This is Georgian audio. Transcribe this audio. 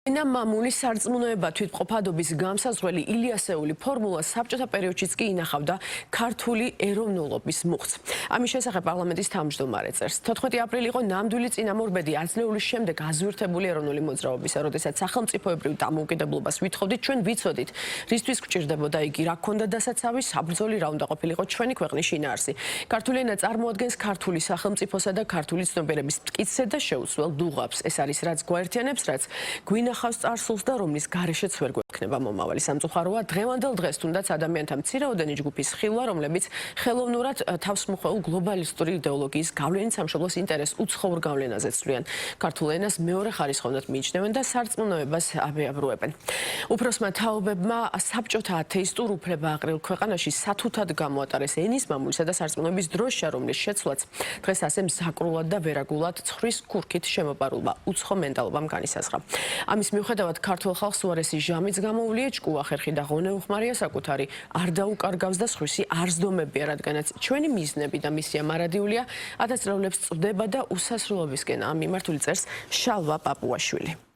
მამულის სარწმუნოება თვითმყოფადობის გამსაზღვრელი ილიასეული ფორმულა საბჭოთა პერიოდშიც კი ინახავდა ქართული ეროვნულობის მუხტს. ამის შესახებ პარლამენტის თავმჯდომარე წერს. 14 აპრილი იყო ნამდვილი წინამორბედი ათწლეულის შემდეგ აზვირთებული ეროვნული მოძრაობისა, როდესაც სახელმწიფოებრივ დამოუკიდებლობას ვითხოვდით, ჩვენ ვიცოდით, რისთვის გვჭირდებოდა იგი, რა ქონდა დასაცავი, საბრძოლი რა უნდა ყოფილიყო ჩვენი ქვეყნის შინაარსი. ქართული ენა წარმოადგენს ქართული სახელმწიფოსა და ქართული ცნობიერების მტკიცე და შეუცვლელ დუღაბს. ეს არის რაც გვაერთიანებს, რაც გვინახავს წარსულს და რომლის გარეშეც ვერ გვექნება მომავალი. სამწუხაროა, დღევანდელ დღეს თუნდაც ადამიანთა მცირეოდენი ჯგუფის ხილვა, რომლებიც ხელოვნურად თავსმოხვეულ გლობალისტური იდეოლოგიის გავლენით სამშობლოს ინტერესს უცხოურ გავლენაზე ცვლიან. ქართულ ენას მეორე ხარისხოვნად მიიჩნევენ და სარწმუნოებას აბიაბრუებენ. უფროსმა თაობებმა საბჭოთა ათეისტურ უფლება აყრილ ქვეყანაში სათუთად გამოატარეს ენის მამულისა და სარწმუნოების დროშა, რომლის შეცვლაც დღეს ასე მზაკრულად და ვერაგულად ცხრის ქურქით შემოპარულმა უცხო მენტალობამ განისაზღვრა. ამის მიუხედავად ქართულ ხალხს უარესი ჟამიც გამოუვლია, ჭკუა ხერხი და ღონე უხმარია საკუთარი არ დაუკარგავს და სხვისი არ სდომებია, რადგანაც ჩვენი მიზნები და მისია მარადიულია ათასწლეულებს წვდება და უსასრულობისკენ ამ მიმართული წერს შალვა პაპუაშვილი.